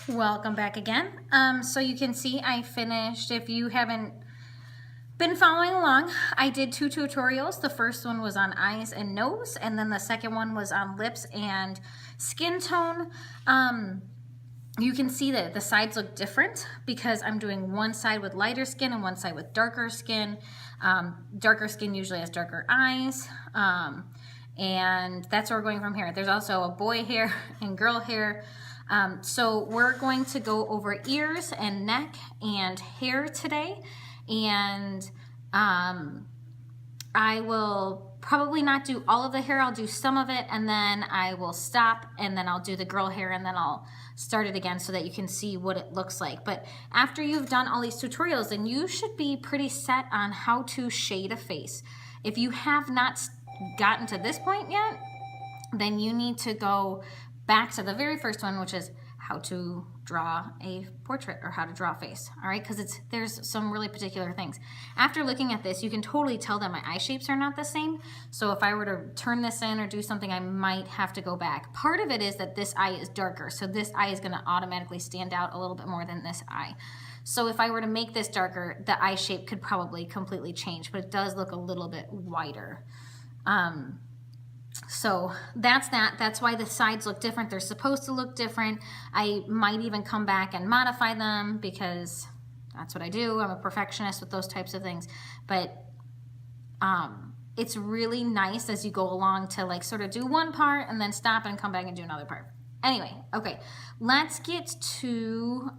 Welcome back again. So you can see I finished, if you haven't been following along, I did 2 tutorials. The first one was on eyes and nose, and then the second one was on lips and skin tone. You can see that the sides look different because I'm doing one side with lighter skin and one side with darker skin. Darker skin usually has darker eyes. And that's where we're going from here. There's also a boy hair and girl hair. So we're going to go over ears and neck and hair today. And I will probably not do all of the hair. I'll do some of it, and then I will stop, and then I'll do the girl hair, and then I'll start it again so that you can see what it looks like. But after you've done all these tutorials, then you should be pretty set on how to shade a face. If you have not gotten to this point yet, then you need to go back to the very first one, which is how to draw a portrait or how to draw a face. All right, because there's some really particular things. After looking at this, you can totally tell that my eye shapes are not the same. So if I were to turn this in or do something, I might have to go back. Part of it is that this eye is darker, so this eye is going to automatically stand out a little bit more than this eye. So if I were to make this darker, the eye shape could probably completely change, but it does look a little bit wider. So that's that. That's why the sides look different. They're supposed to look different. I might even come back and modify them because that's what I do. I'm a perfectionist with those types of things. But it's really nice as you go along to like sort of do one part and then stop and come back and do another part. Anyway, okay, let's get to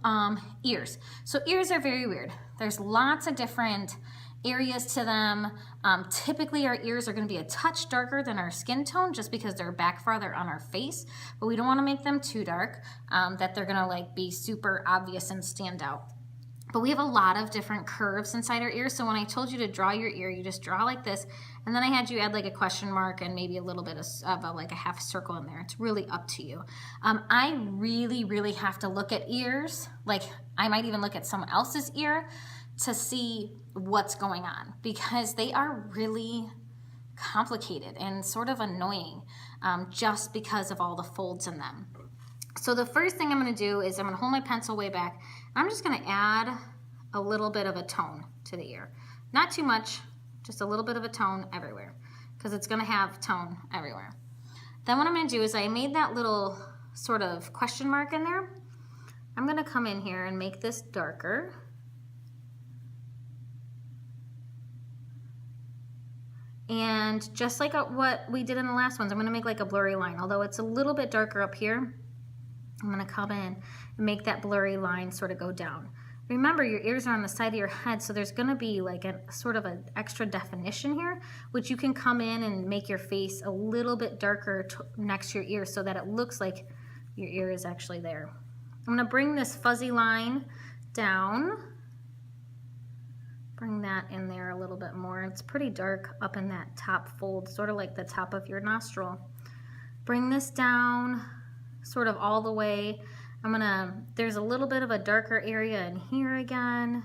ears. So ears are very weird. There's lots of different areas to them. Typically our ears are going to be a touch darker than our skin tone just because they're back farther on our face, but we don't want to make them too dark that they're going to like be super obvious and stand out. But we have a lot of different curves inside our ears, so when I told you to draw your ear, you just draw like this, and then I had you add like a question mark and maybe a little bit of like a half circle in there. It's really up to you. I really have to look at ears. Like I might even look at someone else's ear to see what's going on because they are really complicated and sort of annoying just because of all the folds in them. So the first thing I'm going to do is I'm going to hold my pencil way back. I'm just going to add a little bit of a tone to the ear. Not too much, just a little bit of a tone everywhere because it's going to have tone everywhere. Then what I'm going to do is I made that little sort of question mark in there. I'm going to come in here and make this darker. And just like what we did in the last ones, I'm going to make like a blurry line. Although it's a little bit darker up here, I'm going to come in and make that blurry line sort of go down. Remember, your ears are on the side of your head, so there's going to be like a sort of an extra definition here, which you can come in and make your face a little bit darker next to your ear so that it looks like your ear is actually there. I'm going to bring this fuzzy line down. Bring that in there a little bit more. It's pretty dark up in that top fold, sort of like the top of your nostril. Bring this down sort of all the way. There's a little bit of a darker area in here again.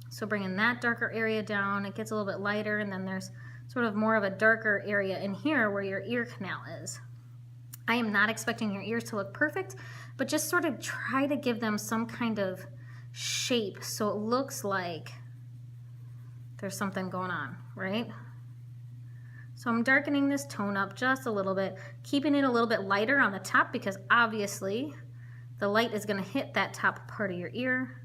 So bringing that darker area down, it gets a little bit lighter, and then there's sort of more of a darker area in here where your ear canal is. I am not expecting your ears to look perfect, but just sort of try to give them some kind of shape so it looks like there's something going on, right? So I'm darkening this tone up just a little bit, keeping it a little bit lighter on the top because obviously the light is going to hit that top part of your ear.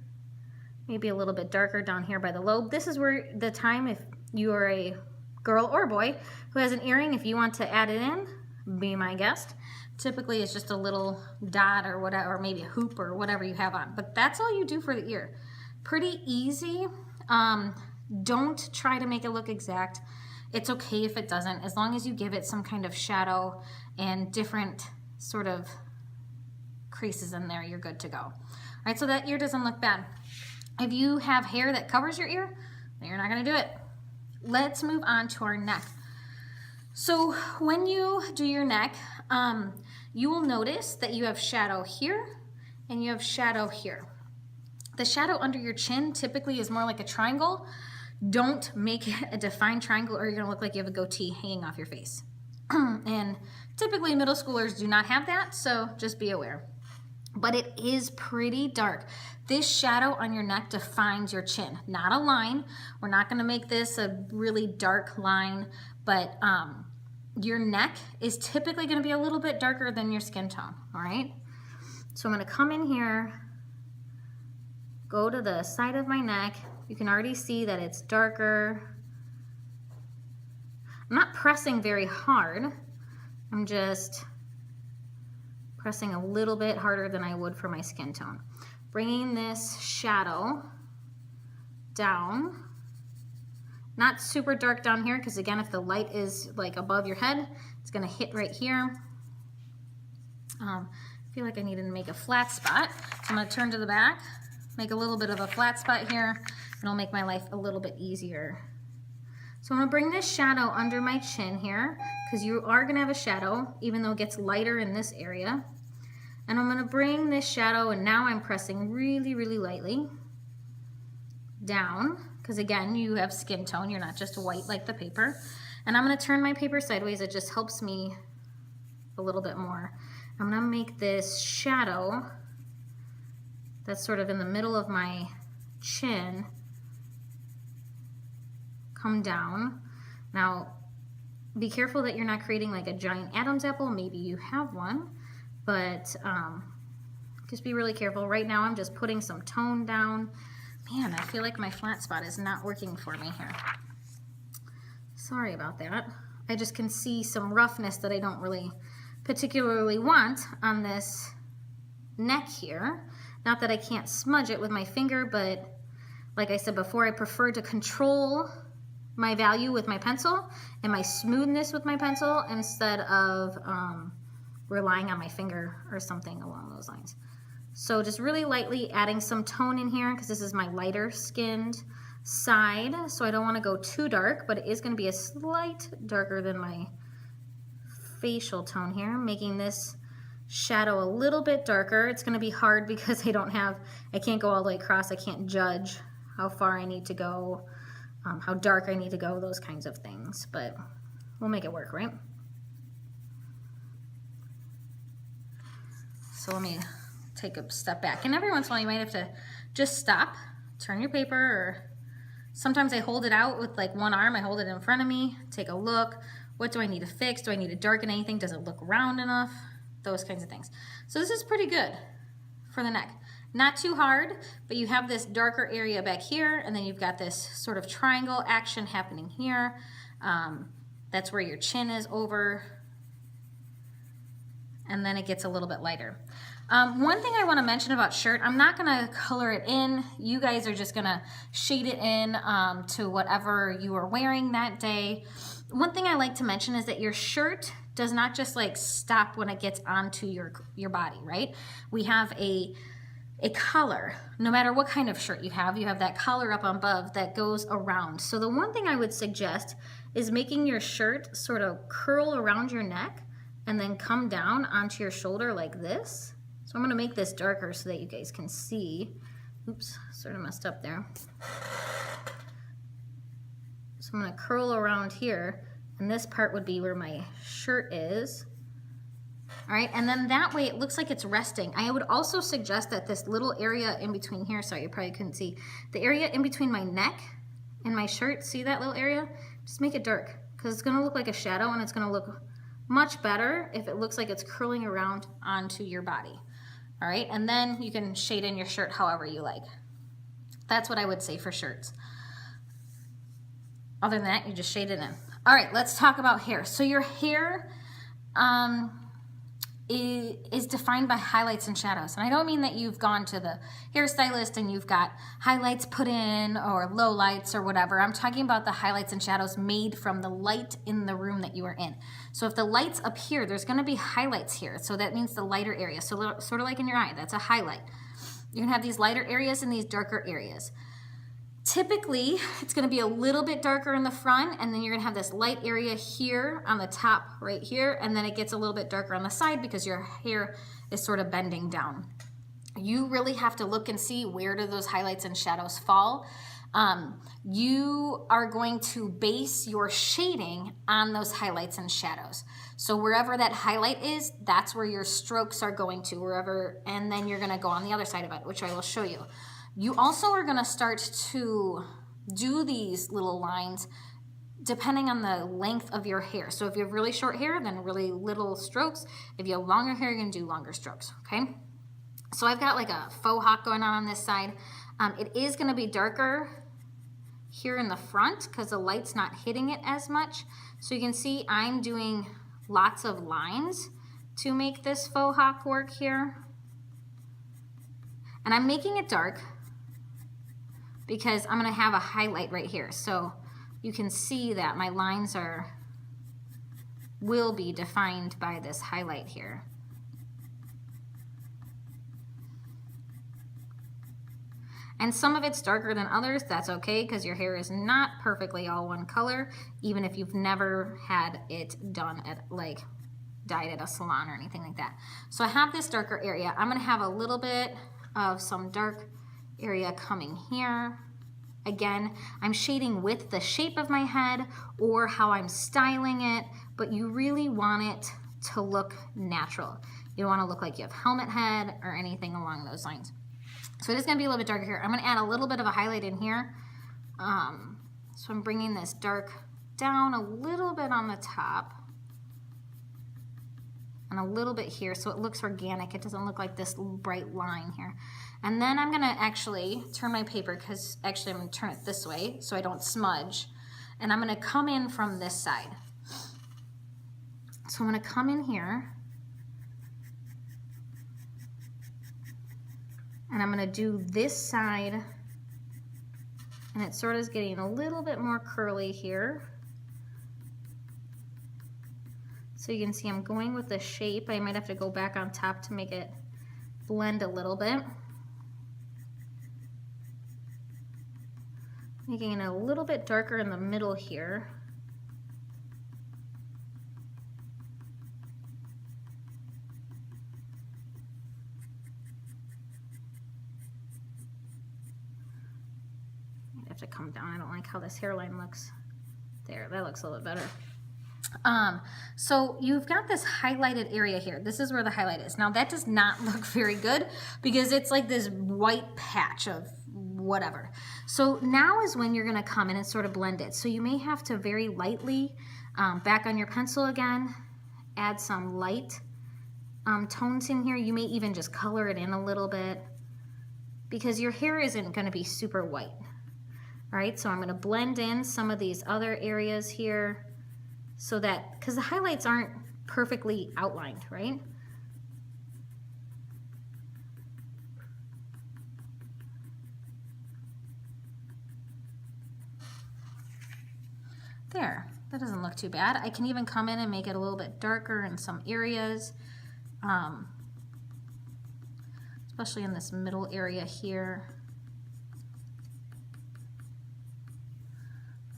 Maybe a little bit darker down here by the lobe. This is where the time, if you are a girl or boy who has an earring, if you want to add it in, be my guest. Typically it's just a little dot or whatever, or maybe a hoop or whatever you have on, but that's all you do for the ear. Pretty easy. Don't try to make it look exact. It's okay if it doesn't, as long as you give it some kind of shadow and different sort of creases in there, you're good to go. All right, so that ear doesn't look bad. If you have hair that covers your ear, then you're not gonna do it. Let's move on to our neck. So when you do your neck, you will notice that you have shadow here and you have shadow here. The shadow under your chin typically is more like a triangle. Don't make it a defined triangle or you're gonna look like you have a goatee hanging off your face. And typically middle schoolers do not have that, so just be aware. but it is pretty dark. This shadow on your neck defines your chin, not a line. We're not gonna make this a really dark line, but your neck is typically gonna be a little bit darker than your skin tone, all right? So I'm gonna come in here, go to the side of my neck. You can already see that it's darker. I'm not pressing very hard. I'm just pressing a little bit harder than I would for my skin tone. Bringing this shadow down. Not super dark down here, because again, if the light is like above your head, it's gonna hit right here. I feel like I needed to make a flat spot. So I'm gonna turn to the back, make a little bit of a flat spot here, and it'll make my life a little bit easier. So I'm gonna bring this shadow under my chin here, because you are gonna have a shadow, even though it gets lighter in this area. And I'm gonna bring this shadow, and now I'm pressing really, really lightly down, because again, you have skin tone, you're not just white like the paper. And I'm gonna turn my paper sideways, it just helps me a little bit more. I'm gonna make this shadow that's sort of in the middle of my chin come down. Now, be careful that you're not creating like a giant Adam's apple. Maybe you have one, but just be really careful. Right now, I'm just putting some tone down. Man, I feel like my flat spot is not working for me here. Sorry about that. I just can see some roughness that I don't really particularly want on this neck here. Not that I can't smudge it with my finger, but like I said before, I prefer to control my value with my pencil and my smoothness with my pencil instead of relying on my finger or something along those lines. So just really lightly adding some tone in here, because this is my lighter skinned side, so I don't want to go too dark, but it is going to be a slight darker than my facial tone here, making this shadow a little bit darker. It's going to be hard because I can't go all the way across. I can't judge how far I need to go, how dark I need to go, those kinds of things, but we'll make it work, right? So let me take a step back, and every once in a while you might have to just stop, turn your paper, or sometimes I hold it out with like one arm, I hold it in front of me, take a look. What do I need to fix? Do I need to darken anything? Does it look round enough? Those kinds of things. So this is pretty good for the neck. Not too hard, but you have this darker area back here, and then you've got this sort of triangle action happening here. That's where your chin is over, and then it gets a little bit lighter. One thing I want to mention about shirt, I'm not going to color it in. You guys are just going to shade it in to whatever you are wearing that day. One thing I like to mention is that your shirt does not just like stop when it gets onto your body, right? We have a collar. No matter what kind of shirt you have that collar up above that goes around. So the one thing I would suggest is making your shirt sort of curl around your neck and then come down onto your shoulder like this. So I'm gonna make this darker so that you guys can see. Oops, sort of messed up there. So I'm gonna curl around here, and this part would be where my shirt is. All right, and then that way it looks like it's resting. I would also suggest that this little area in between here, sorry, you probably couldn't see, the area in between my neck and my shirt, see that little area? Just make it dark, because it's gonna look like a shadow, and it's gonna look much better if it looks like it's curling around onto your body. All right, and then you can shade in your shirt however you like. That's what I would say for shirts. Other than that, you just shade it in. All right, let's talk about hair. So your hair is defined by highlights and shadows. And I don't mean that you've gone to the hairstylist and you've got highlights put in or low lights or whatever. I'm talking about the highlights and shadows made from the light in the room that you are in. So if the light's up here, there's gonna be highlights here. So that means the lighter area. So sort of like in your eye, that's a highlight. You're gonna have these lighter areas and these darker areas. Typically, it's gonna be a little bit darker in the front, and then you're gonna have this light area here on the top right here, and then it gets a little bit darker on the side because your hair is sort of bending down. You really have to look and see where do those highlights and shadows fall. you are going to base your shading on those highlights and shadows. So wherever that highlight is, that's where your strokes are going to, wherever, and then you're gonna go on the other side of it, which I will show you. You also are gonna start to do these little lines depending on the length of your hair. So if you have really short hair, then really little strokes. If you have longer hair, you're gonna do longer strokes, okay? So I've got like a faux hawk going on this side. It is gonna be darker here in the front because the light's not hitting it as much. So you can see I'm doing lots of lines to make this faux hawk work here. And I'm making it dark because I'm gonna have a highlight right here. So you can see that my lines will be defined by this highlight here. And some of it's darker than others. That's okay because your hair is not perfectly all one color, even if you've never had it done at like dyed at a salon or anything like that. So I have this darker area. I'm gonna have a little bit of some dark area coming here. Again, I'm shading with the shape of my head or how I'm styling it, but you really want it to look natural. You don't want to look like you have helmet head or anything along those lines. So it is going to be a little bit darker here. I'm going to add a little bit of a highlight in here. So I'm bringing this dark down a little bit on the top and a little bit here so it looks organic. It doesn't look like this bright line here. And then I'm going to actually turn my paper because actually I'm going to turn it this way so I don't smudge. And I'm going to come in from this side. So I'm going to come in here. And I'm gonna do this side, and it sort of is getting a little bit more curly here. So you can see I'm going with the shape. I might have to go back on top to make it blend a little bit. Making it a little bit darker in the middle here. To come down. I don't like how this hairline looks. There, that looks a little bit better. So you've got this highlighted area here. This is where the highlight is. Now that does not look very good because it's like this white patch of whatever. So now is when you're gonna come in and sort of blend it. So you may have to very lightly, back on your pencil again, add some light tones in here. You may even just color it in a little bit because your hair isn't gonna be super white. All right, so I'm going to blend in some of these other areas here so that, because the highlights aren't perfectly outlined, right? There, that doesn't look too bad. I can even come in and make it a little bit darker in some areas, especially in this middle area here.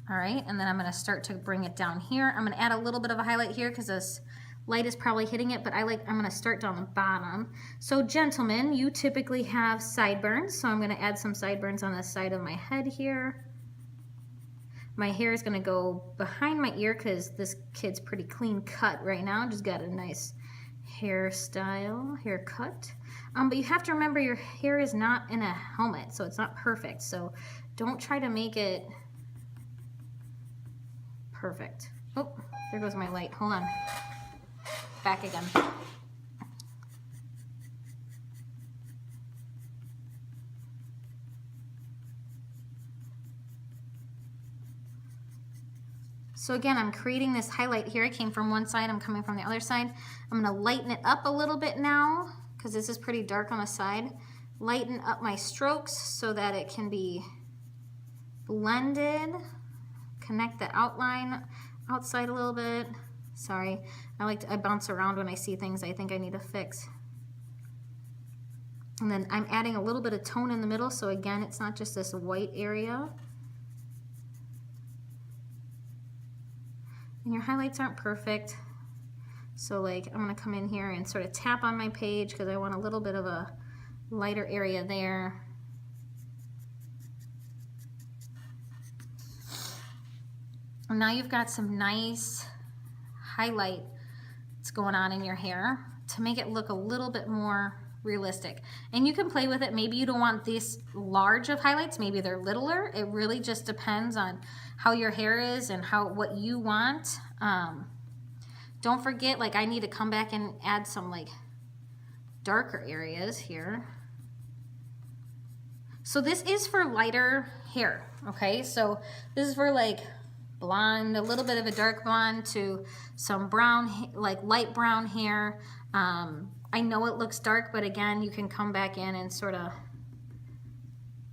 All right, and then I'm gonna start to bring it down here. I'm gonna add a little bit of a highlight here because this light is probably hitting it, but I'm gonna start down the bottom. So gentlemen, you typically have sideburns, so I'm gonna add some sideburns on the side of my head here. My hair is gonna go behind my ear because this kid's pretty clean cut right now. Just got a nice haircut. But you have to remember your hair is not in a helmet, so it's not perfect. So don't try to make it perfect. Oh, there goes my light. Hold on. Back again. So again, I'm creating this highlight here. I came from one side, I'm coming from the other side. I'm gonna lighten it up a little bit now because this is pretty dark on the side. Lighten up my strokes so that it can be blended. Connect the outline outside a little bit. Sorry, I bounce around when I see things I think I need to fix. And then I'm adding a little bit of tone in the middle, so again, it's not just this white area. And your highlights aren't perfect. So like, I'm gonna come in here and sort of tap on my page because I want a little bit of a lighter area there. And now you've got some nice highlight that's going on in your hair to make it look a little bit more realistic. And you can play with it. Maybe you don't want this large of highlights, maybe they're littler. It really just depends on how your hair is and what you want. Don't forget, like, I need to come back and add some like darker areas here. So this is for lighter hair, okay? So this is for like blonde, a little bit of a dark blonde to some brown, like light brown hair. I know it looks dark, but again, you can come back in and sort of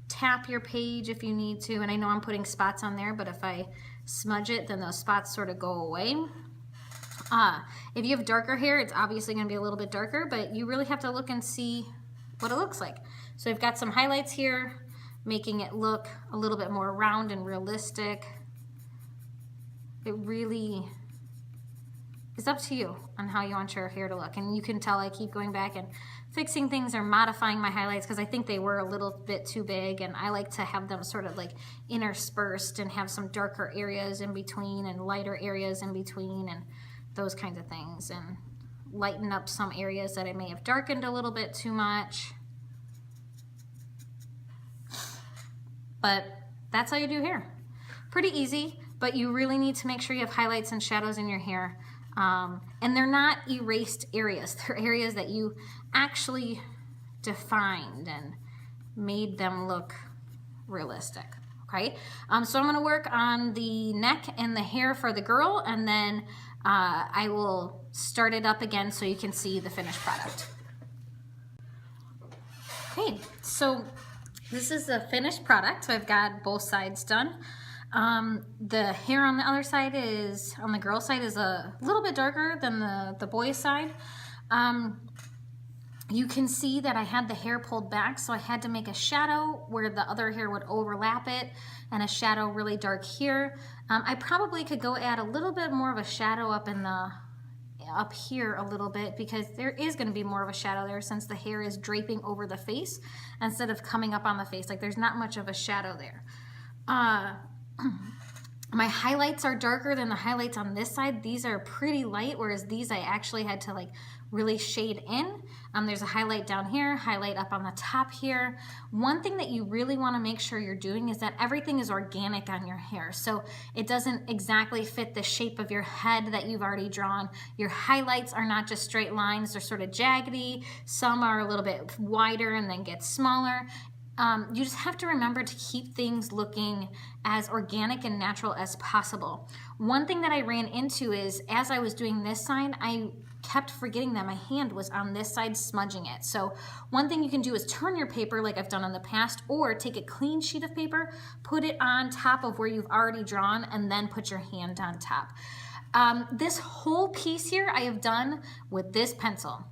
tap your page if you need to. And I know I'm putting spots on there, but if I smudge it, then those spots sort of go away. If you have darker hair, it's obviously going to be a little bit darker, but you really have to look and see what it looks like. So I've got some highlights here, making it look a little bit more round and realistic. It really is up to you on how you want your hair to look. And you can tell I keep going back and fixing things or modifying my highlights because I think they were a little bit too big, and I like to have them sort of like interspersed and have some darker areas in between and lighter areas in between and those kinds of things, and lighten up some areas that I may have darkened a little bit too much. But that's how you do hair. Pretty easy, but you really need to make sure you have highlights and shadows in your hair. And they're not erased areas. They're areas that you actually defined and made them look realistic. Okay, so I'm going to work on the neck and the hair for the girl, and then I will start it up again so you can see the finished product. Okay, so this is the finished product. So I've got both sides done. The hair on the other side is, on the girl's side, is a little bit darker than the boy's side. You can see that I had the hair pulled back, so I had to make a shadow where the other hair would overlap it, and a shadow really dark here. I probably could go add a little bit more of a shadow up here a little bit, because there is going to be more of a shadow there since the hair is draping over the face instead of coming up on the face. Like, there's not much of a shadow there. My highlights are darker than the highlights on this side. These are pretty light, whereas these I actually had to like really shade in. There's a highlight down here, highlight up on the top here. One thing that you really want to make sure you're doing is that everything is organic on your hair. So it doesn't exactly fit the shape of your head that you've already drawn. Your highlights are not just straight lines, they're sort of jaggedy. Some are a little bit wider and then get smaller. You just have to remember to keep things looking as organic and natural as possible. One thing that I ran into is, as I was doing this side, I kept forgetting that my hand was on this side smudging it. So one thing you can do is turn your paper like I've done in the past, or take a clean sheet of paper, put it on top of where you've already drawn, and then put your hand on top. This whole piece here I have done with this pencil.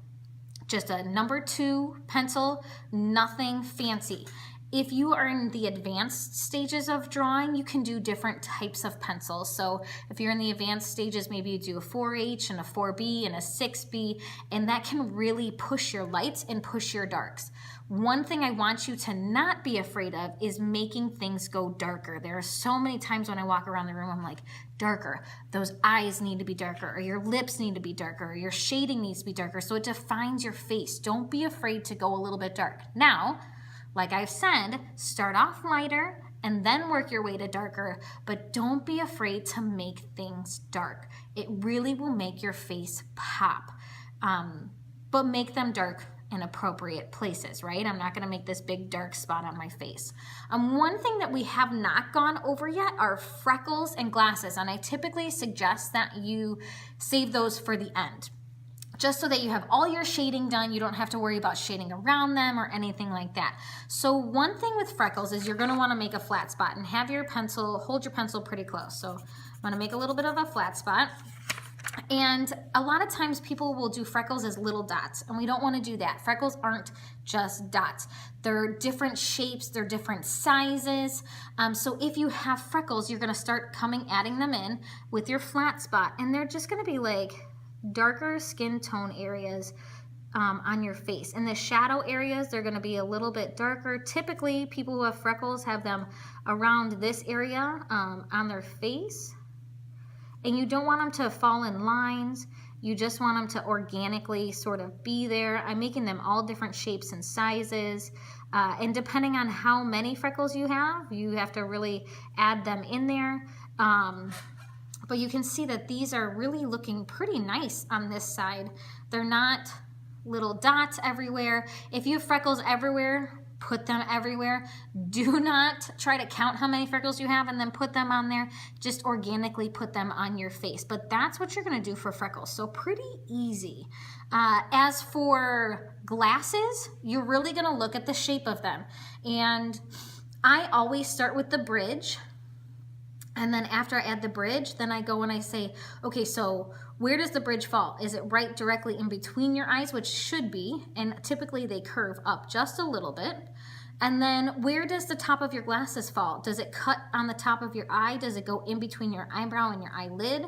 Just a number 2 pencil, nothing fancy. If you are in the advanced stages of drawing, you can do different types of pencils. So if you're in the advanced stages, maybe you do a 4H and a 4B and a 6B, and that can really push your lights and push your darks. One thing I want you to not be afraid of is making things go darker. There are so many times when I walk around the room, I'm like, darker. Those eyes need to be darker, or your lips need to be darker, or your shading needs to be darker, so it defines your face. Don't be afraid to go a little bit dark. Now, like I've said, start off lighter and then work your way to darker, but don't be afraid to make things dark. It really will make your face pop, but make them dark in appropriate places, right? I'm not gonna make this big dark spot on my face. One thing that we have not gone over yet are freckles and glasses, and I typically suggest that you save those for the end, just so that you have all your shading done. You don't have to worry about shading around them or anything like that. So one thing with freckles is you're gonna wanna make a flat spot and have your pencil, hold your pencil pretty close. So I'm gonna make a little bit of a flat spot. And a lot of times people will do freckles as little dots, and we don't want to do that. Freckles aren't just dots. They're different shapes, they're different sizes. So if you have freckles, you're going to start adding them in with your flat spot, and they're just going to be like darker skin tone areas on your face. In the shadow areas, they're going to be a little bit darker. Typically, people who have freckles have them around this area on their face. And you don't want them to fall in lines. You just want them to organically sort of be there. I'm making them all different shapes and sizes. And depending on how many freckles you have to really add them in there. But you can see that these are really looking pretty nice on this side. They're not little dots everywhere. If you have freckles everywhere, put them everywhere. Do not try to count how many freckles you have and then put them on there. Just organically put them on your face. But that's what you're gonna do for freckles. So pretty easy. As for glasses, you're really gonna look at the shape of them. And I always start with the bridge. And then after I add the bridge, then I go and I say, okay, so where does the bridge fall? Is it right directly in between your eyes, which should be, and typically they curve up just a little bit. And then where does the top of your glasses fall? Does it cut on the top of your eye? Does it go in between your eyebrow and your eyelid?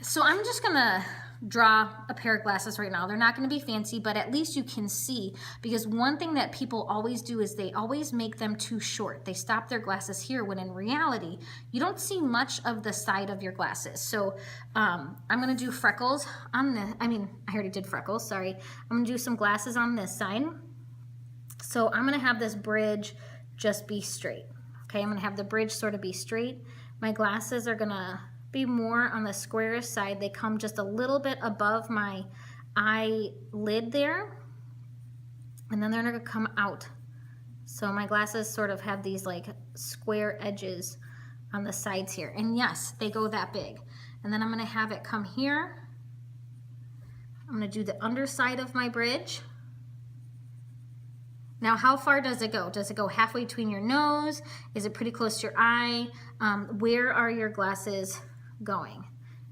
So I'm just gonna draw a pair of glasses right now. They're not going to be fancy, but at least you can see, because one thing that people always do is they always make them too short. They stop their glasses here when in reality, you don't see much of the side of your glasses. So I'm going to do freckles on the, I already did freckles, sorry. I'm going to do some glasses on this side. So I'm going to have this bridge just be straight. Okay, I'm going to have the bridge sort of be straight. My glasses are going to be more on the squarish side. They come just a little bit above my eyelid there, and then they're gonna come out. So my glasses sort of have these like square edges on the sides here. And yes, they go that big. And then I'm gonna have it come here. I'm gonna do the underside of my bridge. Now, how far does it go? Does it go halfway between your nose? Is it pretty close to your eye? Where are your glasses going?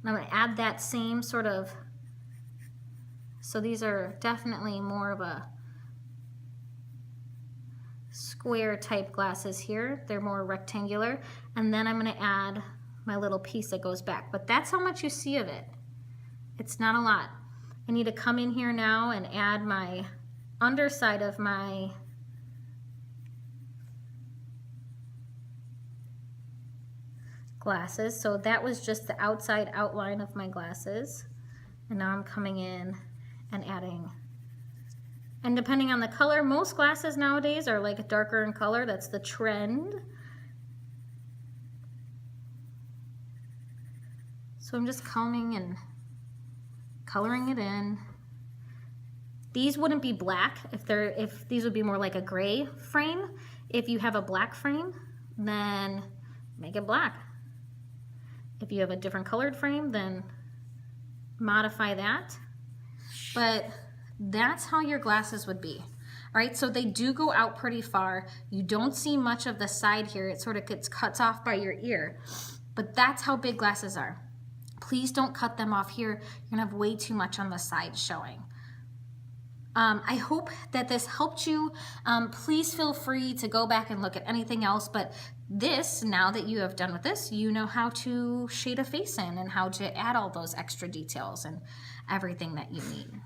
And I'm going to add that same sort of, so these are definitely more of a square type glasses here. They're more rectangular. And then I'm going to add my little piece that goes back. But that's how much you see of it. It's not a lot. I need to come in here now and add my underside of my glasses. So that was just the outside outline of my glasses. And now I'm coming in and adding. And depending on the color, most glasses nowadays are like darker in color. That's the trend. So I'm just coming and coloring it in. These wouldn't be black if these would be more like a gray frame. If you have a black frame, then make it black. If you have a different colored frame, then modify that. But that's how your glasses would be. All right, so they do go out pretty far. You don't see much of the side here. It sort of gets cut off by your ear. But that's how big glasses are. Please don't cut them off here. You're gonna have way too much on the side showing. I hope that this helped you. Please feel free to go back and look at anything else, but this, now that you have done with this, you know how to shade a face in and how to add all those extra details and everything that you need.